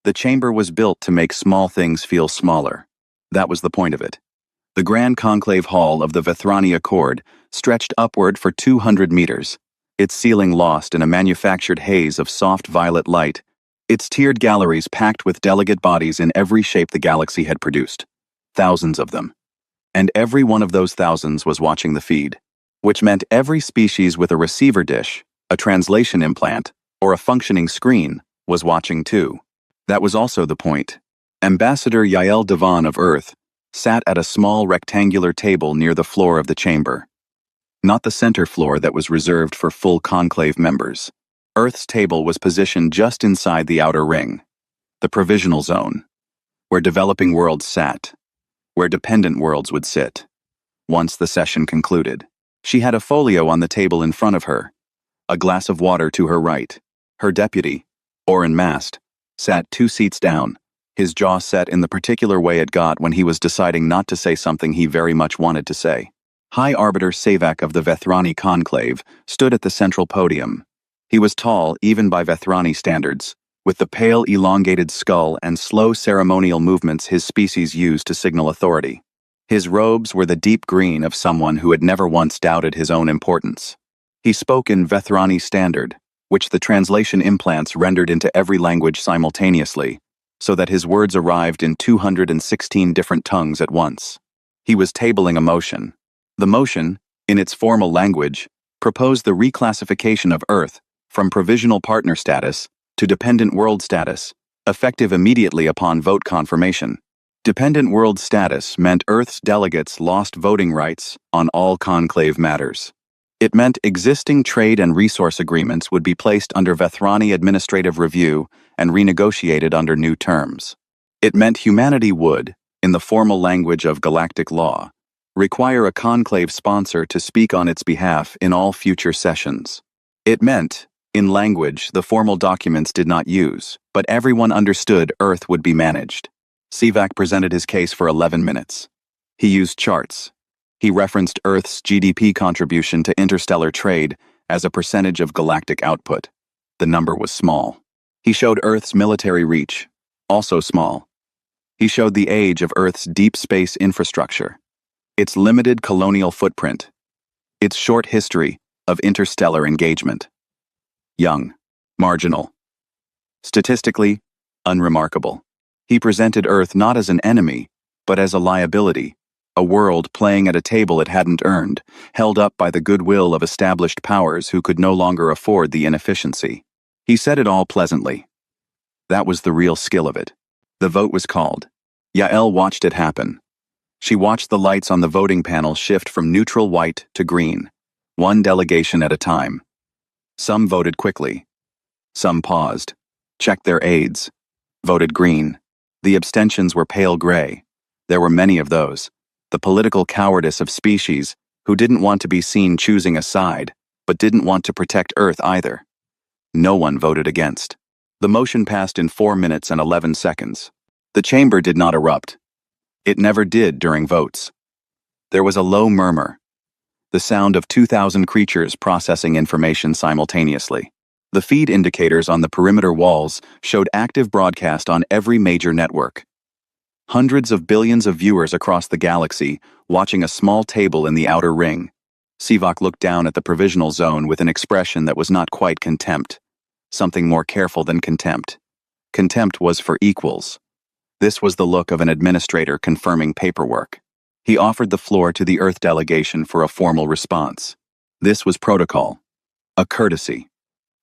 The chamber was built to make small things feel smaller. That was the point of it. The grand conclave hall of the Vethrani Accord stretched upward for 200 meters, its ceiling lost in a manufactured haze of soft violet light, its tiered galleries packed with delegate bodies in every shape the galaxy had produced. Thousands of them. And every one of those thousands was watching the feed, which meant every species with a receiver dish, a translation implant, or a functioning screen was watching too. That was also the point. Ambassador Yael Devan of Earth sat at a small rectangular table near the floor of the chamber. Not the center floor that was reserved for full conclave members. Earth's table was positioned just inside the outer ring, the provisional zone, where developing worlds sat, where dependent worlds would sit. Once the session concluded, she had a folio on the table in front of her, a glass of water to her right. Her deputy, Oren Mast, sat 2 seats down, his jaw set in the particular way it got when he was deciding not to say something he very much wanted to say. High Arbiter Savak of the Vethrani Conclave stood at the central podium. He was tall, even by Vethrani standards, with the pale, elongated skull and slow ceremonial movements his species used to signal authority. His robes were the deep green of someone who had never once doubted his own importance. He spoke in Vethrani Standard, which the translation implants rendered into every language simultaneously, so that his words arrived in 216 different tongues at once. He was tabling a motion. The motion, in its formal language, proposed the reclassification of Earth from provisional partner status to dependent world status, effective immediately upon vote confirmation. Dependent world status meant Earth's delegates lost voting rights on all conclave matters. It meant existing trade and resource agreements would be placed under Vethrani administrative review and renegotiated under new terms. It meant humanity would, in the formal language of galactic law, require a conclave sponsor to speak on its behalf in all future sessions. It meant, in language the formal documents did not use, but everyone understood Earth would be managed. Sivak presented his case for 11 minutes. He used charts. He referenced Earth's GDP contribution to interstellar trade as a percentage of galactic output. The number was small. He showed Earth's military reach, also small. He showed the age of Earth's deep space infrastructure, its limited colonial footprint, its short history of interstellar engagement. Young, marginal, statistically unremarkable. He presented Earth not as an enemy, but as a liability, a world playing at a table it hadn't earned, held up by the goodwill of established powers who could no longer afford the inefficiency. He said it all pleasantly. That was the real skill of it. The vote was called. Yael watched it happen. She watched the lights on the voting panel shift from neutral white to green, one delegation at a time. Some voted quickly. Some paused, checked their aids, voted green. The abstentions were pale gray. There were many of those. The political cowardice of species who didn't want to be seen choosing a side, but didn't want to protect Earth either. No one voted against. The motion passed in 4 minutes and 11 seconds. The chamber did not erupt. It never did during votes. There was a low murmur, the sound of 2,000 creatures processing information simultaneously. The feed indicators on the perimeter walls showed active broadcast on every major network. Hundreds of billions of viewers across the galaxy watching a small table in the outer ring. Sivak looked down at the provisional zone with an expression that was not quite contempt. Something more careful than contempt. Contempt was for equals. This was the look of an administrator confirming paperwork. He offered the floor to the Earth delegation for a formal response. This was protocol. A courtesy.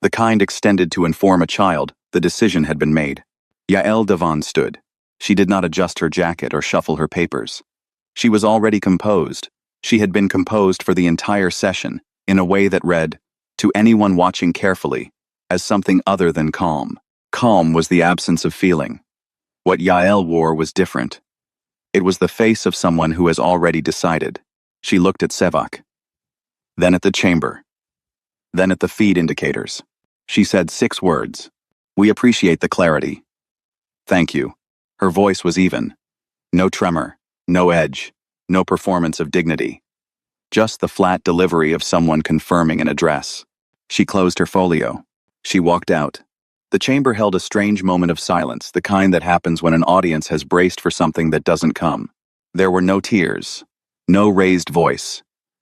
The kind extended to inform a child the decision had been made. Yael Devan stood. She did not adjust her jacket or shuffle her papers. She was already composed. She had been composed for the entire session in a way that read, to anyone watching carefully, as something other than calm. Calm was the absence of feeling. What Yael wore was different. It was the face of someone who has already decided. She looked at Sevak. Then at the chamber. Then at the feed indicators. She said 6 words. We appreciate the clarity. Thank you. Her voice was even. No tremor, no edge, no performance of dignity. Just the flat delivery of someone confirming an address. She closed her folio. She walked out. The chamber held a strange moment of silence, the kind that happens when an audience has braced for something that doesn't come. There were no tears, no raised voice,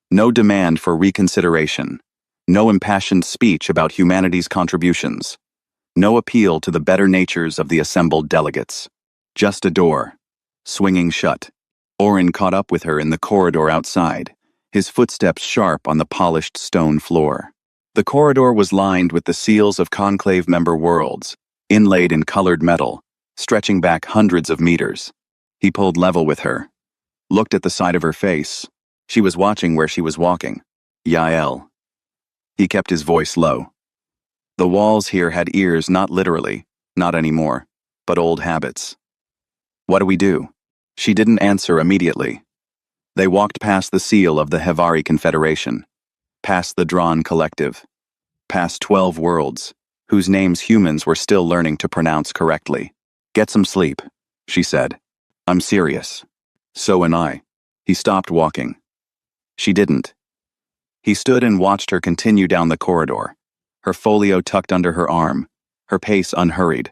no demand for reconsideration, no impassioned speech about humanity's contributions, no appeal to the better natures of the assembled delegates. Just a door, swinging shut. Oren caught up with her in the corridor outside, his footsteps sharp on the polished stone floor. The corridor was lined with the seals of conclave member worlds, inlaid in colored metal, stretching back hundreds of meters. He pulled level with her, looked at the side of her face. She was watching where she was walking. Yael. He kept his voice low. The walls here had ears, not literally, not anymore, but old habits. What do we do? She didn't answer immediately. They walked past the seal of the Hevari Confederation, past the Drawn Collective, past 12 worlds, whose names humans were still learning to pronounce correctly. Get some sleep, she said. I'm serious. So am I. He stopped walking. She didn't. He stood and watched her continue down the corridor, her folio tucked under her arm, her pace unhurried,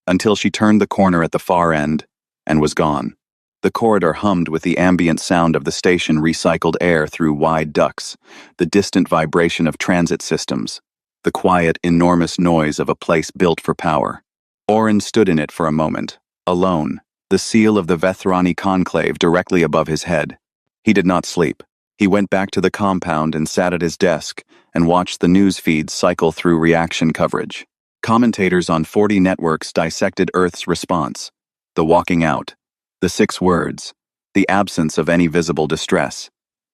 until she turned the corner at the far end and was gone. The corridor hummed with the ambient sound of the station recycled air through wide ducts, the distant vibration of transit systems, the quiet, enormous noise of a place built for power. Oren stood in it for a moment, alone, the seal of the Vethrani conclave directly above his head. He did not sleep. He went back to the compound and sat at his desk and watched the news feeds cycle through reaction coverage. Commentators on 40 networks dissected Earth's response, the walking out, the 6 words, the absence of any visible distress.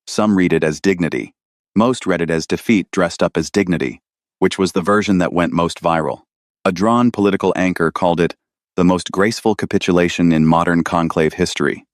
Some read it as dignity. Most read it as defeat dressed up as dignity, which was the version that went most viral. A drawn political anchor called it the most graceful capitulation in modern conclave history.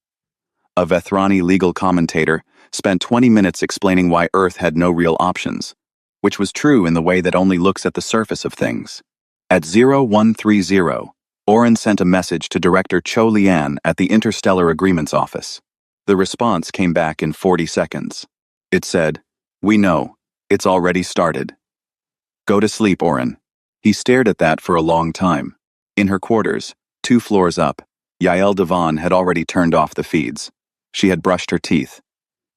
A Vethrani legal commentator spent 20 minutes explaining why Earth had no real options, which was true in the way that only looks at the surface of things. At 0130, Oren sent a message to Director Cho Lian at the Interstellar Agreements Office. The response came back in 40 seconds. It said, "We know. It's already started. Go to sleep, Oren." He stared at that for a long time. In her quarters, 2 floors up, Yael Devon had already turned off the feeds. She had brushed her teeth.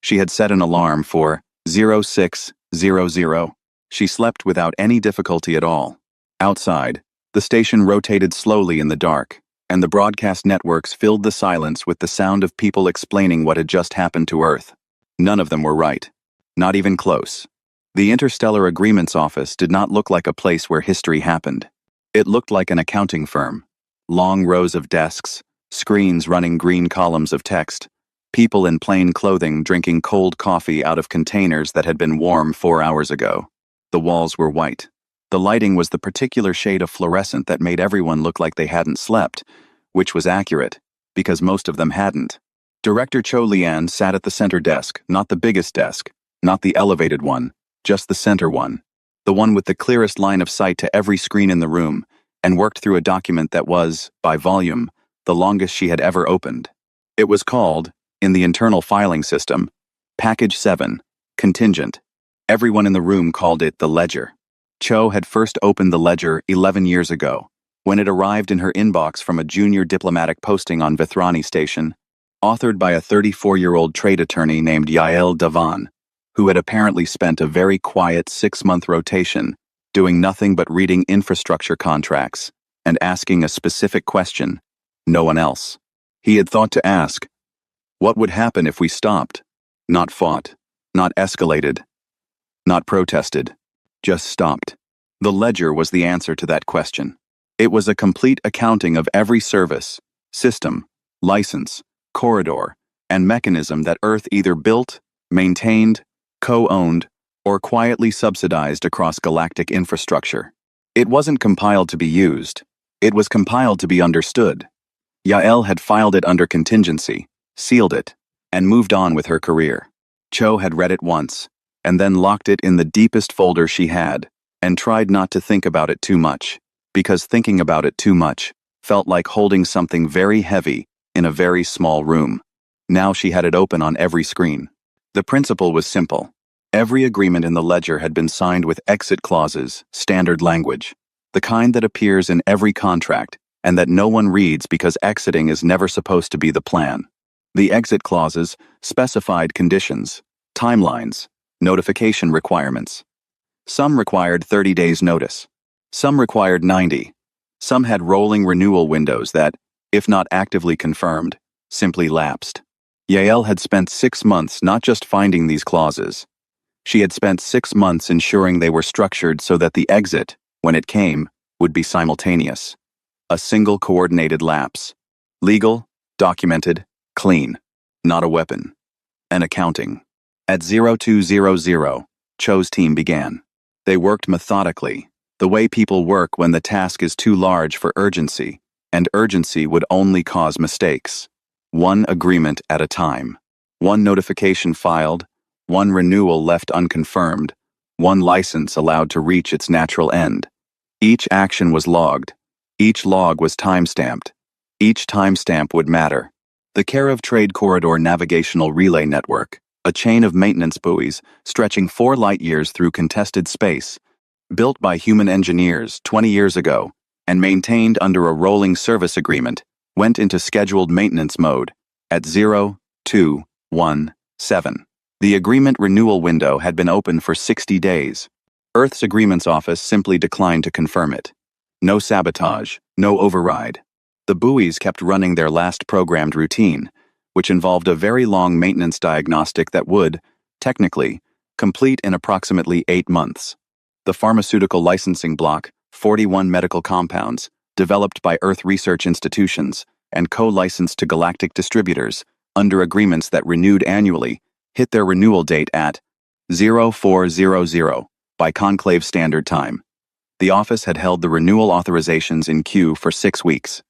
She had set an alarm for 0600. She slept without any difficulty at all. Outside, the station rotated slowly in the dark, and the broadcast networks filled the silence with the sound of people explaining what had just happened to Earth. None of them were right. Not even close. The Interstellar Agreements Office did not look like a place where history happened. It looked like an accounting firm. Long rows of desks, screens running green columns of text, people in plain clothing drinking cold coffee out of containers that had been warm 4 hours ago. The walls were white. The lighting was the particular shade of fluorescent that made everyone look like they hadn't slept, which was accurate, because most of them hadn't. Director Cho Lian sat at the center desk, not the biggest desk, not the elevated one, just the center one, the one with the clearest line of sight to every screen in the room, and worked through a document that was, by volume, the longest she had ever opened. It was called, in the internal filing system, Package 7, Contingent. Everyone in the room called it the ledger. Cho had first opened the ledger 11 years ago, when it arrived in her inbox from a junior diplomatic posting on Vethrani Station, authored by a 34-year-old trade attorney named Yael Devon, who had apparently spent a very quiet 6-month rotation, doing nothing but reading infrastructure contracts and asking a specific question, no one else. He had thought to ask, what would happen if we stopped, not fought, not escalated, not protested, just stopped? The ledger was the answer to that question. It was a complete accounting of every service, system, license, corridor, and mechanism that Earth either built, maintained, co-owned, or quietly subsidized across galactic infrastructure. It wasn't compiled to be used. It was compiled to be understood. Yael had filed it under contingency, sealed it, and moved on with her career. Cho had read it once, and then locked it in the deepest folder she had, and tried not to think about it too much, because thinking about it too much felt like holding something very heavy in a very small room. Now she had it open on every screen. The principle was simple. Every agreement in the ledger had been signed with exit clauses, standard language. The kind that appears in every contract and that no one reads because exiting is never supposed to be the plan. The exit clauses specified conditions, timelines, notification requirements. Some required 30 days notice. Some required 90. Some had rolling renewal windows that, if not actively confirmed, simply lapsed. Yael had spent 6 months not just finding these clauses. She had spent 6 months ensuring they were structured so that the exit, when it came, would be simultaneous. A single coordinated lapse. Legal, documented, clean. Not a weapon. An accounting. At 0200, Cho's team began. They worked methodically, the way people work when the task is too large for urgency, and urgency would only cause mistakes. One agreement at a time. One notification filed, one renewal left unconfirmed, one license allowed to reach its natural end. Each action was logged. Each log was time-stamped. Each timestamp would matter. The Karev Trade Corridor Navigational Relay Network, a chain of maintenance buoys stretching 4 light-years through contested space, built by human engineers 20 years ago and maintained under a rolling service agreement, went into scheduled maintenance mode at 0217. The agreement renewal window had been open for 60 days. Earth's Agreements Office simply declined to confirm it. No sabotage, no override. The buoys kept running their last programmed routine, which involved a very long maintenance diagnostic that would, technically, complete in approximately 8 months. The pharmaceutical licensing block, 41 medical compounds, developed by Earth research institutions and co-licensed to galactic distributors under agreements that renewed annually, hit their renewal date at 0400 by Conclave Standard Time. The office had held the renewal authorizations in queue for 6 weeks.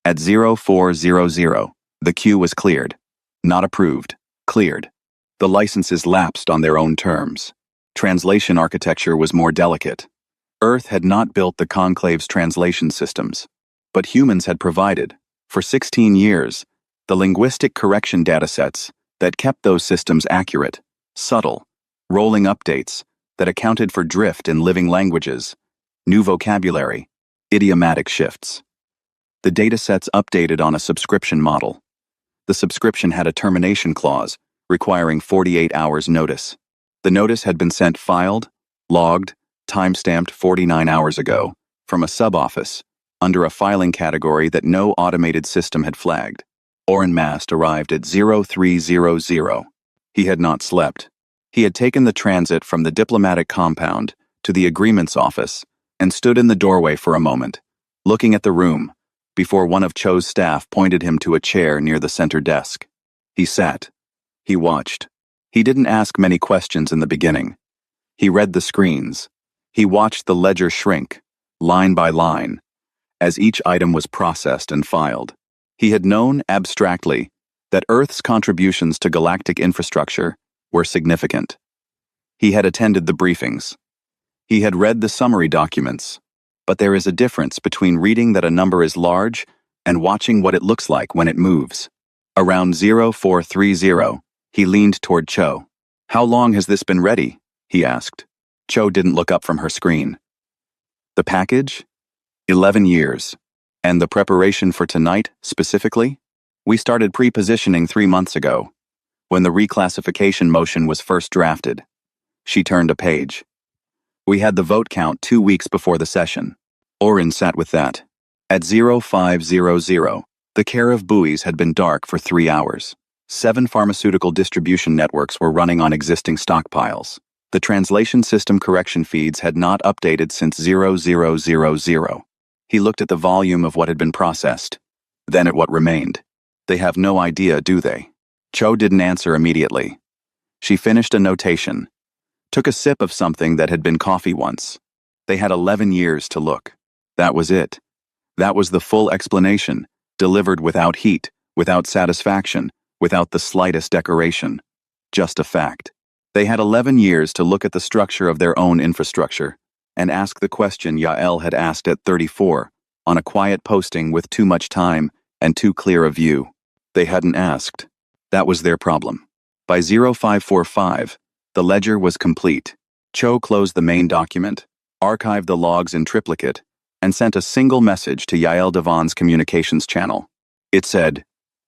At 0400, the queue was cleared. Not approved. Cleared. The licenses lapsed on their own terms. Translation architecture was more delicate. Earth had not built the Conclave's translation systems, but humans had provided, for 16 years, the linguistic correction datasets that kept those systems accurate, subtle, rolling updates that accounted for drift in living languages, new vocabulary, idiomatic shifts. The datasets updated on a subscription model. The subscription had a termination clause requiring 48 hours notice. The notice had been sent filed, logged, timestamped 49 hours ago from a sub-office under a filing category that no automated system had flagged. Oren Mast arrived at 0300. He had not slept. He had taken the transit from the diplomatic compound to the agreements office and stood in the doorway for a moment, looking at the room, before one of Cho's staff pointed him to a chair near the center desk. He sat. He watched. He didn't ask many questions in the beginning. He read the screens. He watched the ledger shrink, line by line, as each item was processed and filed. He had known, abstractly, that Earth's contributions to galactic infrastructure were significant. He had attended the briefings. He had read the summary documents. But there is a difference between reading that a number is large and watching what it looks like when it moves. Around 0430, he leaned toward Cho. "How long has this been ready?" he asked. Cho didn't look up from her screen. "The package? 11 years. And the preparation for tonight, specifically? We started pre-positioning 3 months ago, when the reclassification motion was first drafted." She turned a page. "We had the vote count 2 weeks before the session." Oren sat with that. At 0500, the Karev buoys had been dark for 3 hours. 7 pharmaceutical distribution networks were running on existing stockpiles. The translation system correction feeds had not updated since 0000. He looked at the volume of what had been processed, then at what remained. They have no idea, do they? Cho didn't answer immediately. She finished a notation. Took a sip of something that had been coffee once. They had 11 years to look. That was it. That was the full explanation, delivered without heat, without satisfaction, without the slightest decoration. Just a fact. They had 11 years to look at the structure of their own infrastructure and ask the question Yael had asked at 34, on a quiet posting with too much time and too clear a view. They hadn't asked. That was their problem. By 0545, the ledger was complete. Cho closed the main document, archived the logs in triplicate, and sent a single message to Yael Devon's communications channel. It said,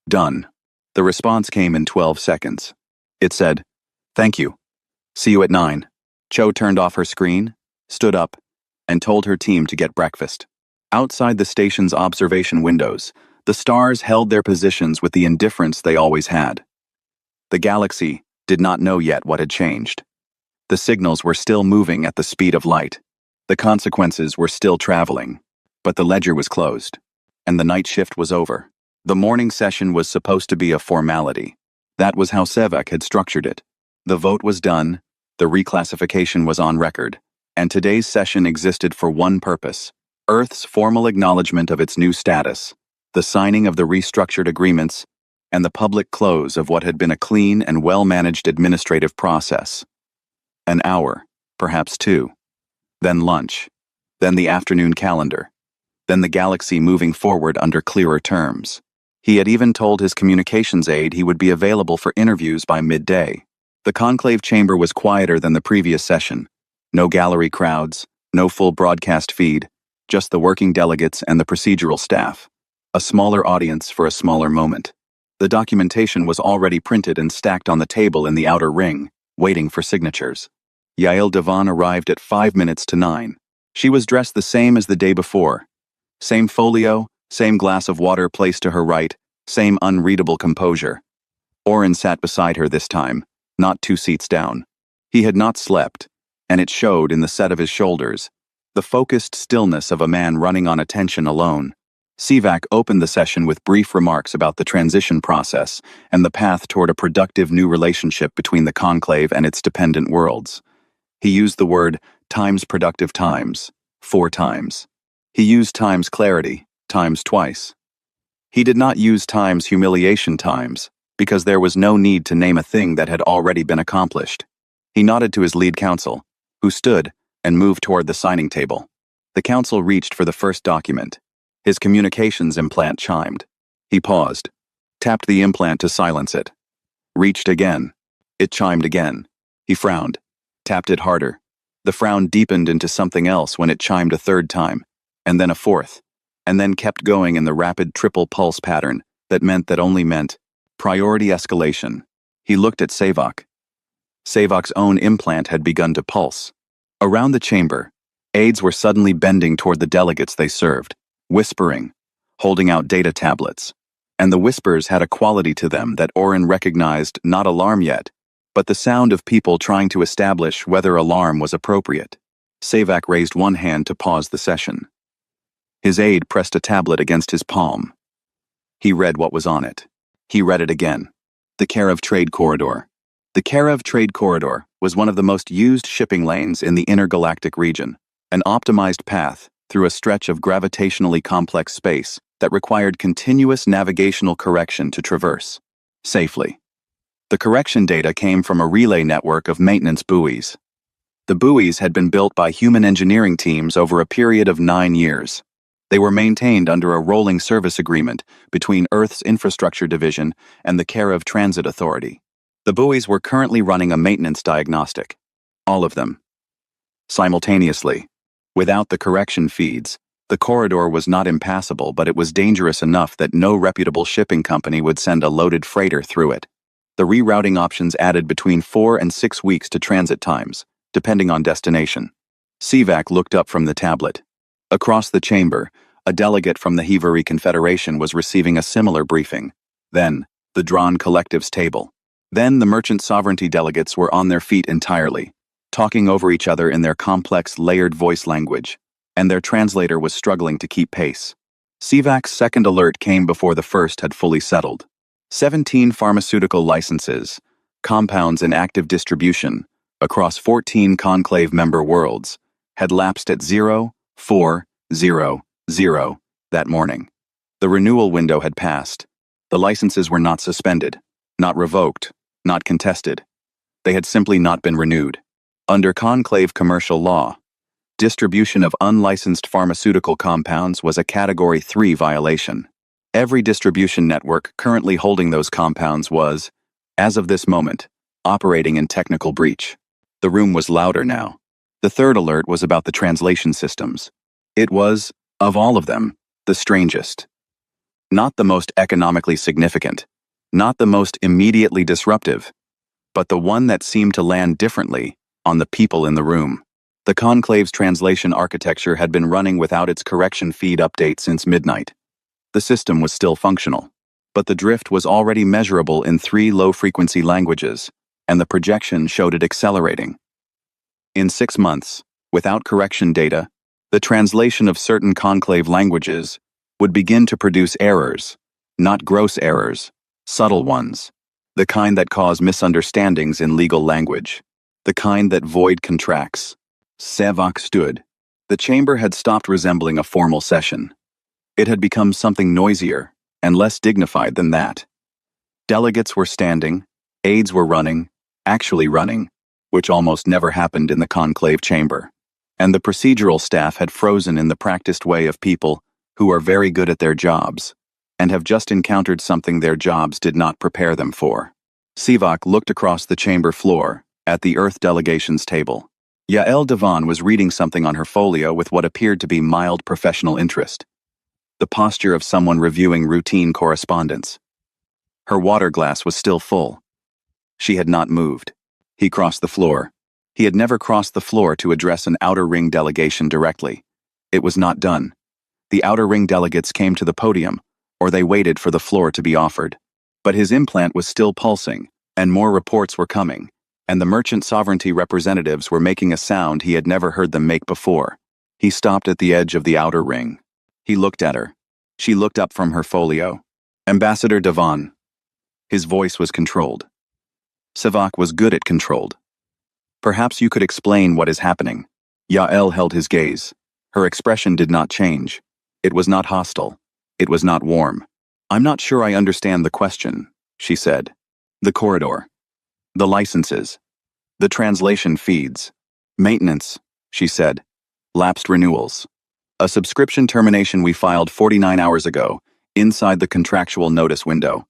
"Done." The response came in 12 seconds. It said, "Thank you. See you at 9. Cho turned off her screen, stood up, and told her team to get breakfast. Outside the station's observation windows, the stars held their positions with the indifference they always had. The galaxy did not know yet what had changed. The signals were still moving at the speed of light. The consequences were still traveling. But the ledger was closed, and the night shift was over. The morning session was supposed to be a formality. That was how Sevek had structured it. The vote was done, the reclassification was on record, and today's session existed for one purpose: Earth's formal acknowledgement of its new status, the signing of the restructured agreements, and the public close of what had been a clean and well-managed administrative process. An hour, perhaps 2. Then lunch. Then the afternoon calendar. Then the galaxy moving forward under clearer terms. He had even told his communications aide he would be available for interviews by midday. The conclave chamber was quieter than the previous session. No gallery crowds, no full broadcast feed, just the working delegates and the procedural staff. A smaller audience for a smaller moment. The documentation was already printed and stacked on the table in the outer ring, waiting for signatures. Yael Devon arrived at 5 minutes to 9. She was dressed the same as the day before. Same folio, same glass of water placed to her right, same unreadable composure. Oren sat beside her this time, not 2 seats down. He had not slept, and it showed in the set of his shoulders, the focused stillness of a man running on attention alone. Sivak opened the session with brief remarks about the transition process and the path toward a productive new relationship between the conclave and its dependent worlds. He used the word times productive times 4 times. He used times clarity times twice. He did not use times humiliation times, because there was no need to name a thing that had already been accomplished. He nodded to his lead counsel, who stood and moved toward the signing table. The counsel reached for the first document. His communications implant chimed. He paused, tapped the implant to silence it. Reached again. It chimed again. He frowned, tapped it harder. The frown deepened into something else when it chimed a 3rd time, and then a 4th, and then kept going in the rapid triple pulse pattern that only meant priority escalation. He looked at Savak. Savak's own implant had begun to pulse. Around the chamber, aides were suddenly bending toward the delegates they served, whispering, holding out data tablets. And the whispers had a quality to them that Oren recognized, not alarm yet, but the sound of people trying to establish whether alarm was appropriate. Savak raised one hand to pause the session. His aide pressed a tablet against his palm. He read what was on it. He read it again. The Karev Trade Corridor. The Karev Trade Corridor was one of the most used shipping lanes in the intergalactic region, an optimized path through a stretch of gravitationally complex space that required continuous navigational correction to traverse safely. The correction data came from a relay network of maintenance buoys. The buoys had been built by human engineering teams over a period of 9 years. They were maintained under a rolling service agreement between Earth's Infrastructure Division and the Karev Transit Authority. The buoys were currently running a maintenance diagnostic. All of them. Simultaneously. Without the correction feeds, the corridor was not impassable, but it was dangerous enough that no reputable shipping company would send a loaded freighter through it. The rerouting options added between 4 and 6 weeks to transit times, depending on destination. Sivak looked up from the tablet. Across the chamber, a delegate from the Hivari Confederation was receiving a similar briefing. Then, the Drawn Collective's table. Then the merchant sovereignty delegates were on their feet entirely, talking over each other in their complex, layered voice language, and their translator was struggling to keep pace. Sivak's second alert came before the first had fully settled. 17 pharmaceutical licenses, compounds in active distribution, across 14 conclave member worlds, had lapsed at 0400 that morning. The renewal window had passed. The licenses were not suspended, not revoked, not contested. They had simply not been renewed. Under conclave commercial law, distribution of unlicensed pharmaceutical compounds was a Category 3 violation. Every distribution network currently holding those compounds was, as of this moment, operating in technical breach. The room was louder now. The third alert was about the translation systems. It was Of all of them, the strangest. Not the most economically significant, not the most immediately disruptive, but the one that seemed to land differently on the people in the room. The conclave's translation architecture had been running without its correction feed update since midnight. The system was still functional, but the drift was already measurable in 3 low-frequency languages, and the projection showed it accelerating. In 6 months, without correction data, the translation of certain conclave languages would begin to produce errors, not gross errors, subtle ones, the kind that cause misunderstandings in legal language, the kind that void contracts. Sevak stood. The chamber had stopped resembling a formal session. It had become something noisier and less dignified than that. Delegates were standing, aides were running, actually running, which almost never happened in the conclave chamber, and the procedural staff had frozen in the practiced way of people who are very good at their jobs and have just encountered something their jobs did not prepare them for. Sivak looked across the chamber floor at the Earth delegation's table. Yael Devan was reading something on her folio with what appeared to be mild professional interest, the posture of someone reviewing routine correspondence. Her water glass was still full. She had not moved. He crossed the floor. He had never crossed the floor to address an outer ring delegation directly. It was not done. The outer ring delegates came to the podium, or they waited for the floor to be offered. But his implant was still pulsing, and more reports were coming, and the merchant sovereignty representatives were making a sound he had never heard them make before. He stopped at the edge of the outer ring. He looked at her. She looked up from her folio. Ambassador Devan. His voice was controlled. Sevak was good at controlled. Perhaps you could explain what is happening. Yael held his gaze. Her expression did not change. It was not hostile. It was not warm. I'm not sure I understand the question, she said. The corridor. The licenses. The translation feeds. Maintenance, she said. Lapsed renewals. A subscription termination we filed 49 hours ago, inside the contractual notice window.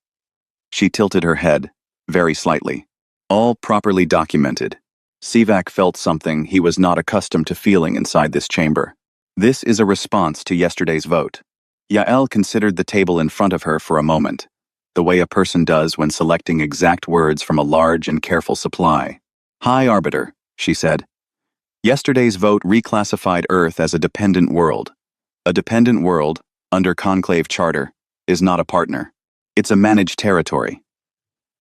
She tilted her head, very slightly. All properly documented. Sivak felt something he was not accustomed to feeling inside this chamber. This is a response to yesterday's vote. Yael considered the table in front of her for a moment, the way a person does when selecting exact words from a large and careful supply. High Arbiter, she said. Yesterday's vote reclassified Earth as a dependent world. A dependent world, under conclave charter, is not a partner. It's a managed territory.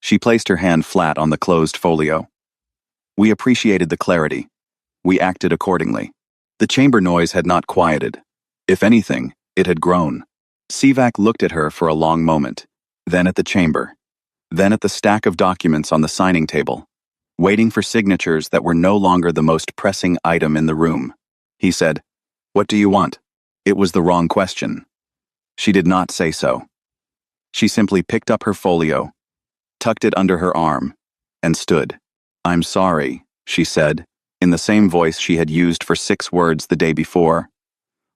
She placed her hand flat on the closed folio. We appreciated the clarity. We acted accordingly. The chamber noise had not quieted. If anything, it had grown. Sivak looked at her for a long moment, then at the chamber, then at the stack of documents on the signing table, waiting for signatures that were no longer the most pressing item in the room. He said, "What do you want?" It was the wrong question. She did not say so. She simply picked up her folio, tucked it under her arm, and stood. I'm sorry, she said, in the same voice she had used for 6 words the day before.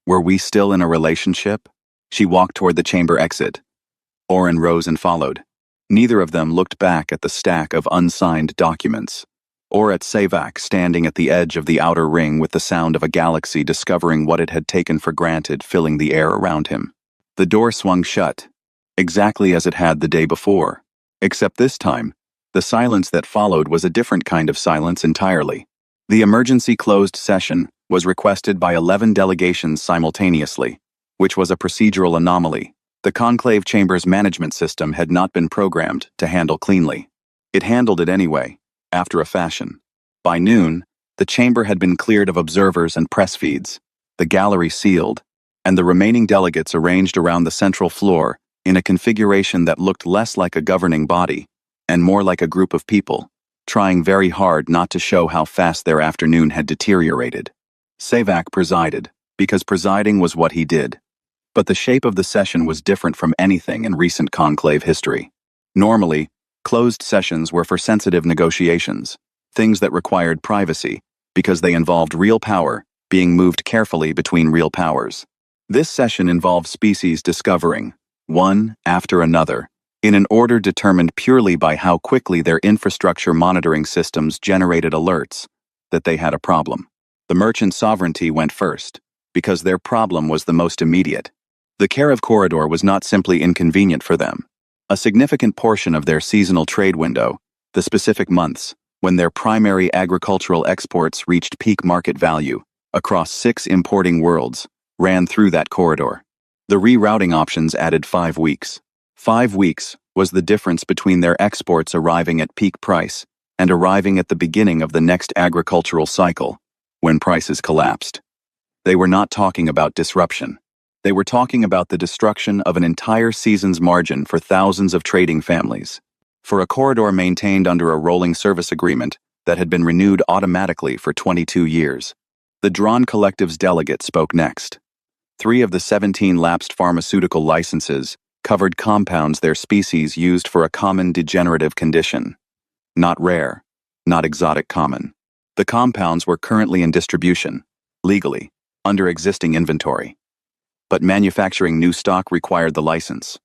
Were we still in a relationship? She walked toward the chamber exit. Oren rose and followed. Neither of them looked back at the stack of unsigned documents, or at Sevak standing at the edge of the outer ring with the sound of a galaxy discovering what it had taken for granted filling the air around him. The door swung shut, exactly as it had the day before, except this time, the silence that followed was a different kind of silence entirely. The emergency closed session was requested by 11 delegations simultaneously, which was a procedural anomaly. The conclave chamber's management system had not been programmed to handle cleanly. It handled it anyway, after a fashion. By noon, the chamber had been cleared of observers and press feeds, the gallery sealed, and the remaining delegates arranged around the central floor in a configuration that looked less like a governing body and more like a group of people, trying very hard not to show how fast their afternoon had deteriorated. Sevak presided, because presiding was what he did. But the shape of the session was different from anything in recent conclave history. Normally, closed sessions were for sensitive negotiations, things that required privacy, because they involved real power being moved carefully between real powers. This session involved species discovering, one after another, in an order determined purely by how quickly their infrastructure monitoring systems generated alerts that they had a problem. The merchant sovereignty went first. because their problem was the most immediate. The Kharkiv corridor was not simply inconvenient for them. A significant portion of their seasonal trade window, the specific months when their primary agricultural exports reached peak market value across 6 importing worlds, ran through that corridor. The rerouting options added 5 weeks. 5 weeks was the difference between their exports arriving at peak price and arriving at the beginning of the next agricultural cycle, when prices collapsed. They were not talking about disruption. They were talking about the destruction of an entire season's margin for thousands of trading families. For a corridor maintained under a rolling service agreement that had been renewed automatically for 22 years. The Drawn Collective's delegate spoke next. 3 of the 17 lapsed pharmaceutical licenses covered compounds their species used for a common degenerative condition. Not rare, not exotic common. The compounds were currently in distribution, legally, under existing inventory. But manufacturing new stock required the license.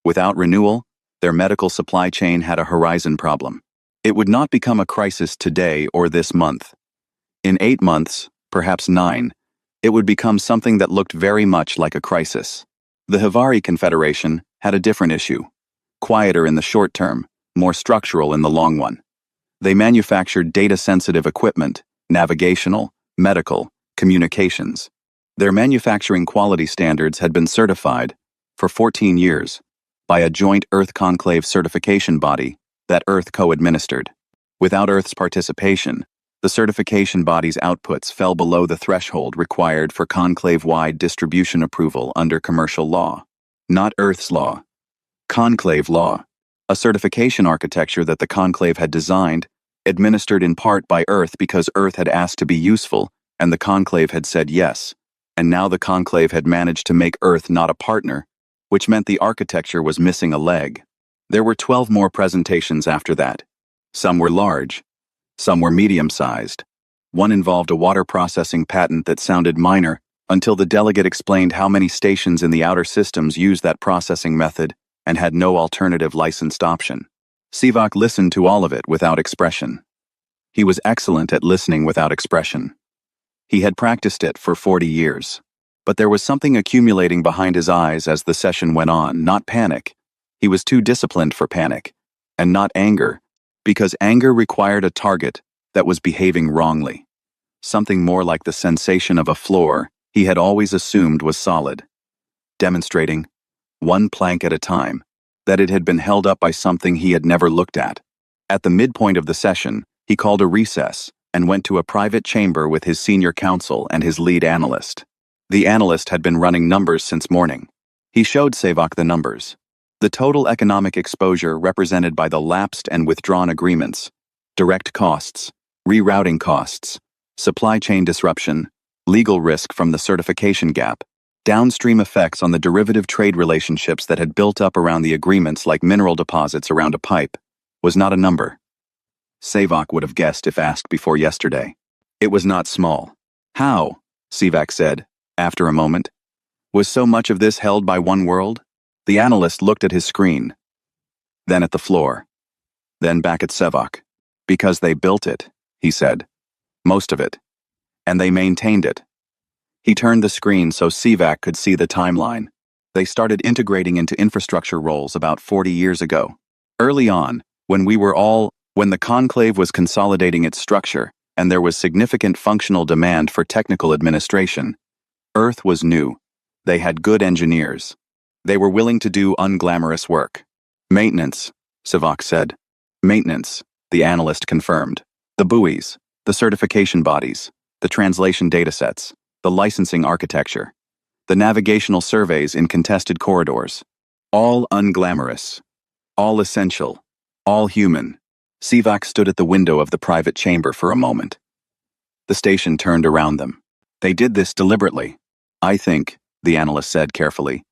Without renewal, their medical supply chain had a horizon problem. It would not become a crisis today or this month. In 8 months, perhaps 9, it would become something that looked very much like a crisis. The HFY Confederation had a different issue. Quieter in the short term, more structural in the long one. They manufactured data-sensitive equipment, navigational, medical, communications. Their manufacturing quality standards had been certified, for 14 years, by a joint Earth Conclave certification body that Earth co-administered. Without Earth's participation, the certification body's outputs fell below the threshold required for conclave-wide distribution approval under commercial law. Not Earth's law. Conclave law. A certification architecture that the conclave had designed, administered in part by Earth because Earth had asked to be useful, and the conclave had said yes, and now the conclave had managed to make Earth not a partner, which meant the architecture was missing a leg. There were 12 more presentations after that. Some were large. Some were medium-sized. One involved a water processing patent that sounded minor until the delegate explained how many stations in the outer systems used that processing method and had no alternative licensed option. Sivak listened to all of it without expression. He was excellent at listening without expression. He had practiced it for 40 years. But there was something accumulating behind his eyes as the session went on, not panic. He was too disciplined for panic. And not anger, because anger required a target that was behaving wrongly. Something more like the sensation of a floor he had always assumed was solid. Demonstrating, one plank at a time, that it had been held up by something he had never looked at. At the midpoint of the session, he called a recess and went to a private chamber with his senior counsel and his lead analyst. The analyst had been running numbers since morning. He showed Sivak the numbers. The total economic exposure represented by the lapsed and withdrawn agreements, direct costs, rerouting costs, supply chain disruption, legal risk from the certification gap, downstream effects on the derivative trade relationships that had built up around the agreements like mineral deposits around a pipe, was not a number. Sivak would have guessed if asked before yesterday. It was not small. How? Sivak said. After a moment. Was so much of this held by one world? The analyst looked at his screen, then at the floor, then back at Sivak. Because they built it, he said. Most of it. And they maintained it. He turned the screen so Sivak could see the timeline. They started integrating into infrastructure roles about 40 years ago. Early on, when the conclave was consolidating its structure and there was significant functional demand for technical administration, Earth was new. They had good engineers. They were willing to do unglamorous work. Maintenance, Sivak said. Maintenance, the analyst confirmed. The buoys, the certification bodies, the translation datasets, the licensing architecture, the navigational surveys in contested corridors. All unglamorous. All essential. All human. Sivak stood at the window of the private chamber for a moment. The station turned around them. They did this deliberately. I think, the analyst said carefully.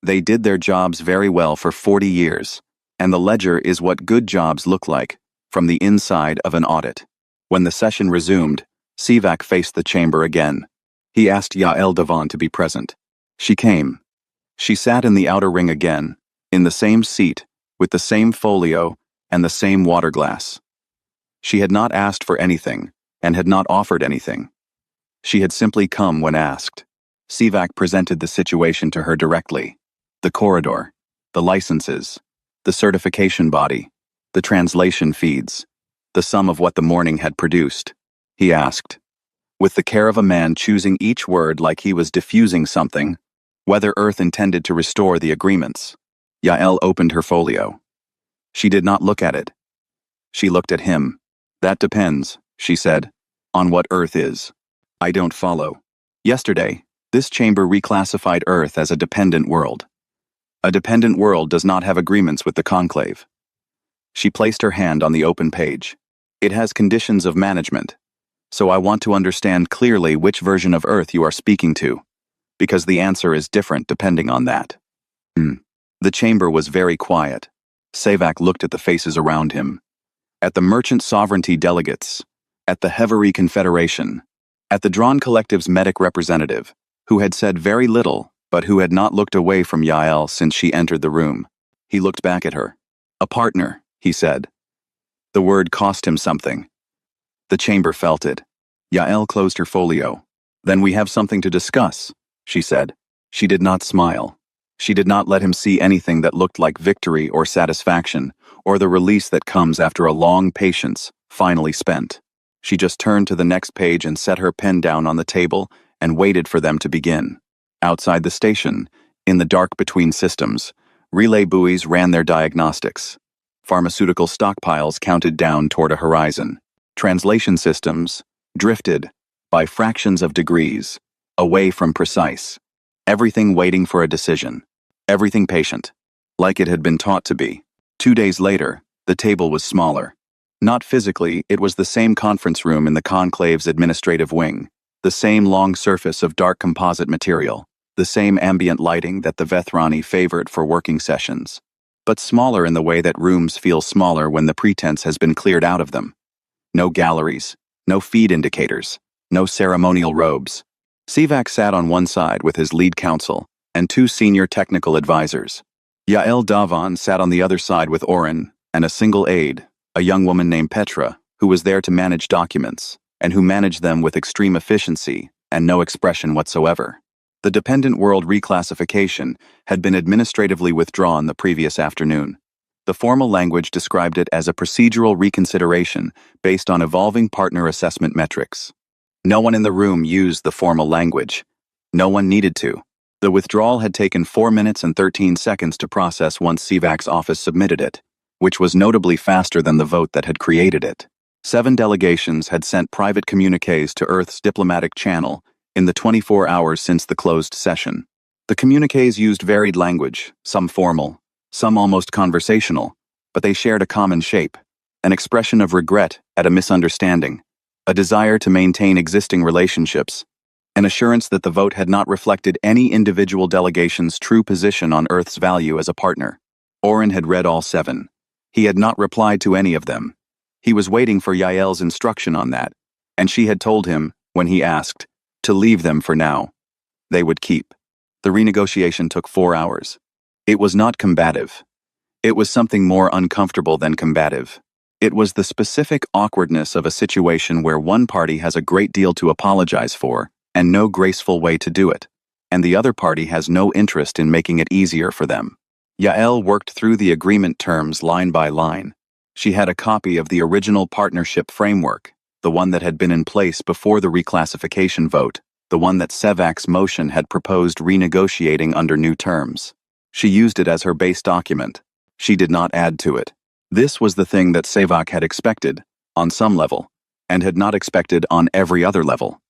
They did their jobs very well for 40 years, and the ledger is what good jobs look like, from the inside of an audit. When the session resumed, Sivak faced the chamber again. He asked Yael Devon to be present. She came. She sat in the outer ring again, in the same seat, with the same folio and the same water glass. She had not asked for anything, and had not offered anything. She had simply come when asked. Sivak presented the situation to her directly. The corridor, the licenses, the certification body, the translation feeds, the sum of what the morning had produced. He asked, with the care of a man choosing each word like he was diffusing something, whether Earth intended to restore the agreements. Yael opened her folio. She did not look at it. She looked at him. That depends, she said, on what Earth is. I don't follow. Yesterday, this chamber reclassified Earth as a dependent world. A dependent world does not have agreements with the conclave. She placed her hand on the open page. It has conditions of management. So I want to understand clearly which version of Earth you are speaking to, because the answer is different depending on that. The chamber was very quiet. Sivak looked at the faces around him. At the Merchant Sovereignty delegates, at the Hevery Confederation, at the Drawn Collective's medic representative, who had said very little, but who had not looked away from Yael since she entered the room. He looked back at her. A partner, he said. The word cost him something. The chamber felt it. Yael closed her folio. Then we have something to discuss, she said. She did not smile. She did not let him see anything that looked like victory or satisfaction, or the release that comes after a long patience, finally spent. She just turned to the next page and set her pen down on the table and waited for them to begin. Outside the station, in the dark between systems, relay buoys ran their diagnostics. Pharmaceutical stockpiles counted down toward a horizon. Translation systems drifted, by fractions of degrees, away from precise. Everything waiting for a decision. Everything patient. Like it had been taught to be. 2 days later, the table was smaller. Not physically, it was the same conference room in the conclave's administrative wing, the same long surface of dark composite material, the same ambient lighting that the Vethrani favored for working sessions, but smaller in the way that rooms feel smaller when the pretense has been cleared out of them. No galleries, no feed indicators, no ceremonial robes. Sivak sat on one side with his lead counsel and 2 senior technical advisors. Yael Davan sat on the other side with Oren and a single aide, a young woman named Petra, who was there to manage documents, and who managed them with extreme efficiency and no expression whatsoever. The dependent world reclassification had been administratively withdrawn the previous afternoon. The formal language described it as a procedural reconsideration based on evolving partner assessment metrics. No one in the room used the formal language. No one needed to. The withdrawal had taken 4 minutes and 13 seconds to process once Sivak's office submitted it, which was notably faster than the vote that had created it. 7 delegations had sent private communiques to Earth's diplomatic channel in the 24 hours since the closed session. The communiques used varied language, some formal, some almost conversational, but they shared a common shape, an expression of regret at a misunderstanding, a desire to maintain existing relationships, an assurance that the vote had not reflected any individual delegation's true position on Earth's value as a partner. Oren had read all 7. He had not replied to any of them. He was waiting for Yael's instruction on that, and she had told him, when he asked, to leave them for now. They would keep. The renegotiation took 4 hours. It was not combative. It was something more uncomfortable than combative. It was the specific awkwardness of a situation where one party has a great deal to apologize for and no graceful way to do it, and the other party has no interest in making it easier for them. Yael worked through the agreement terms line by line. She had a copy of the original partnership framework, the one that had been in place before the reclassification vote, the one that Sivak's motion had proposed renegotiating under new terms. She used it as her base document. She did not add to it. This was the thing that Sivak had expected, on some level, and had not expected on every other level.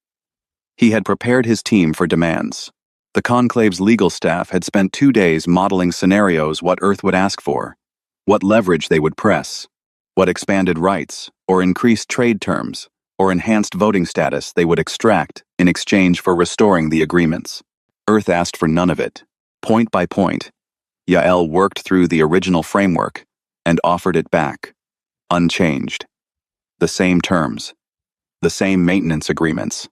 He had prepared his team for demands. The conclave's legal staff had spent 2 days modeling scenarios what Earth would ask for, what leverage they would press, what expanded rights, or increased trade terms, or enhanced voting status they would extract in exchange for restoring the agreements. Earth asked for none of it. Point by point, Yael worked through the original framework and offered it back, unchanged. The same terms, the same maintenance agreements,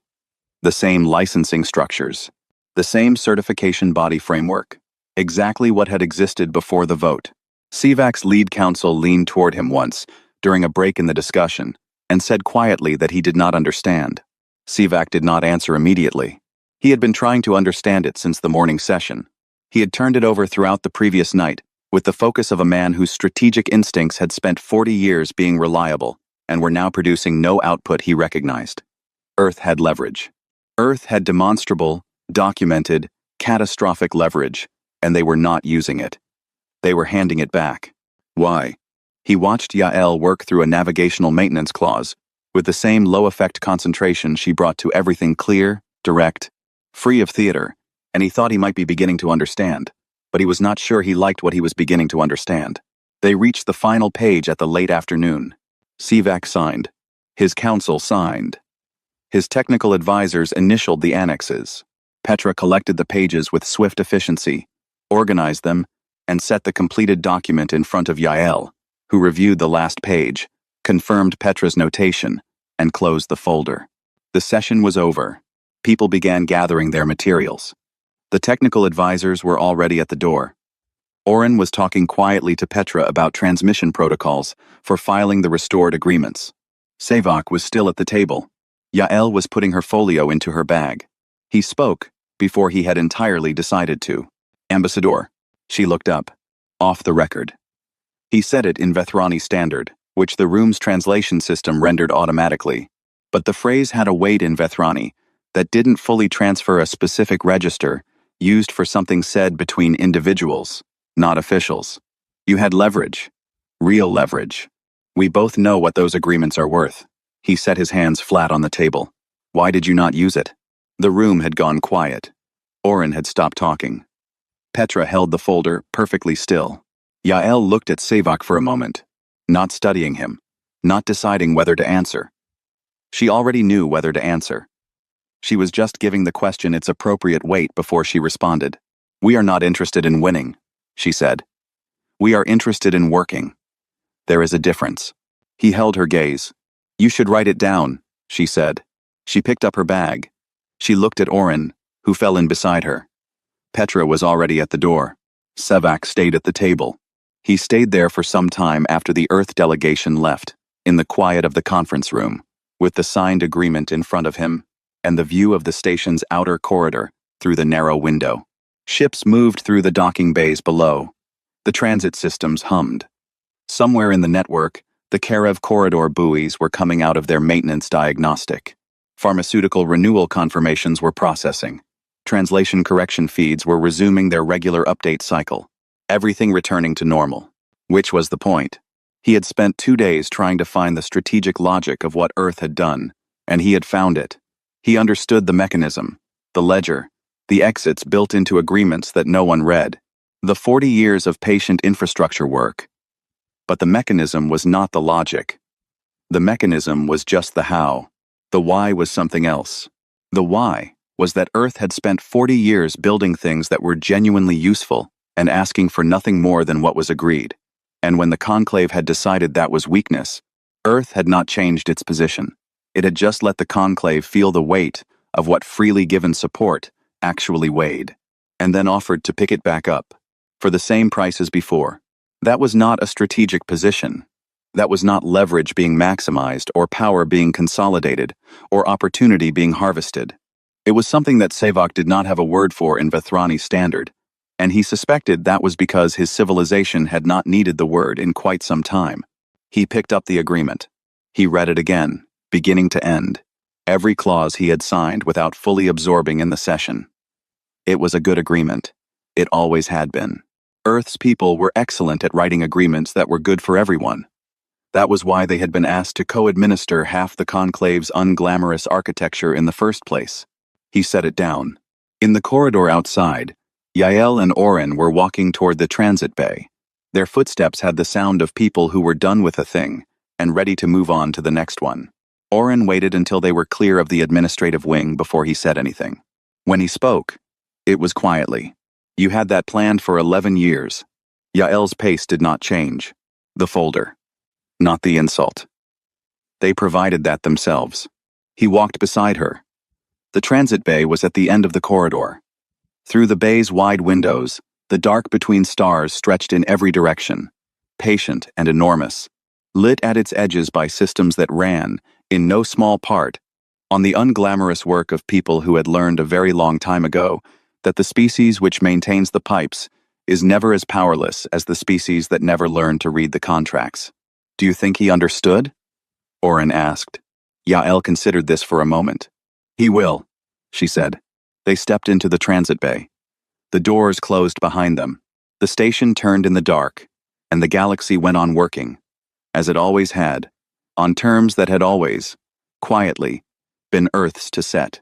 the same licensing structures, the same certification body framework, exactly what had existed before the vote. Sivak's lead counsel leaned toward him once, during a break in the discussion, and said quietly that he did not understand. Sivak did not answer immediately. He had been trying to understand it since the morning session. He had turned it over throughout the previous night, with the focus of a man whose strategic instincts had spent 40 years being reliable and were now producing no output he recognized. Earth had leverage. Earth had demonstrable, documented, catastrophic leverage, and they were not using it. They were handing it back. Why? He watched Yael work through a navigational maintenance clause, with the same low-effect concentration she brought to everything clear, direct, free of theater, and he thought he might be beginning to understand, but he was not sure he liked what he was beginning to understand. They reached the final page at the late afternoon. Sivak signed. His counsel signed. His technical advisors initialed the annexes. Petra collected the pages with swift efficiency, organized them, and set the completed document in front of Yael, who reviewed the last page, confirmed Petra's notation, and closed the folder. The session was over. People began gathering their materials. The technical advisors were already at the door. Oren was talking quietly to Petra about transmission protocols for filing the restored agreements. Sivak was still at the table. Yael was putting her folio into her bag. He spoke before he had entirely decided to. Ambassador. She looked up. Off the record. He said it in Vethrani Standard, which the room's translation system rendered automatically. But the phrase had a weight in Vethrani that didn't fully transfer a specific register used for something said between individuals, not officials. You had leverage. Real leverage. We both know what those agreements are worth. He set his hands flat on the table. Why did you not use it? The room had gone quiet. Oren had stopped talking. Petra held the folder perfectly still. Yael looked at Sivak for a moment, not studying him, not deciding whether to answer. She already knew whether to answer. She was just giving the question its appropriate weight before she responded. We are not interested in winning, she said. We are interested in working. There is a difference. He held her gaze. You should write it down, she said. She picked up her bag. She looked at Oren, who fell in beside her. Petra was already at the door. Sivak stayed at the table. He stayed there for some time after the Earth delegation left, in the quiet of the conference room, with the signed agreement in front of him, and the view of the station's outer corridor through the narrow window. Ships moved through the docking bays below. The transit systems hummed. Somewhere in the network, the Karev corridor buoys were coming out of their maintenance diagnostic. Pharmaceutical renewal confirmations were processing. Translation correction feeds were resuming their regular update cycle. Everything returning to normal. Which was the point. He had spent 2 days trying to find the strategic logic of what Earth had done, and he had found it. He understood the mechanism, the ledger, the exits built into agreements that no one read, the 40 years of patient infrastructure work. But the mechanism was not the logic. The mechanism was just the how. The why was something else. The why was that Earth had spent 40 years building things that were genuinely useful and asking for nothing more than what was agreed. And when the conclave had decided that was weakness, Earth had not changed its position. It had just let the conclave feel the weight of what freely given support actually weighed, and then offered to pick it back up, for the same price as before. That was not a strategic position. That was not leverage being maximized, or power being consolidated, or opportunity being harvested. It was something that Sivak did not have a word for in Vethrani Standard, and he suspected that was because his civilization had not needed the word in quite some time. He picked up the agreement. He read it again, beginning to end, every clause he had signed without fully absorbing in the session. It was a good agreement. It always had been. Earth's people were excellent at writing agreements that were good for everyone. That was why they had been asked to co-administer half the conclave's unglamorous architecture in the first place. He set it down. In the corridor outside, Yael and Oren were walking toward the transit bay. Their footsteps had the sound of people who were done with a thing and ready to move on to the next one. Oren waited until they were clear of the administrative wing before he said anything. When he spoke, it was quietly. You had that planned for 11 years. Yael's pace did not change. The folder. Not the insult. They provided that themselves. He walked beside her. The transit bay was at the end of the corridor. Through the bay's wide windows, the dark between stars stretched in every direction, patient and enormous, lit at its edges by systems that ran, in no small part, on the unglamorous work of people who had learned a very long time ago that the species which maintains the pipes is never as powerless as the species that never learned to read the contracts. Do you think he understood? Oren asked. Yael considered this for a moment. He will, she said. They stepped into the transit bay. The doors closed behind them. The station turned in the dark, and the galaxy went on working, as it always had, on terms that had always, quietly, been Earth's to set.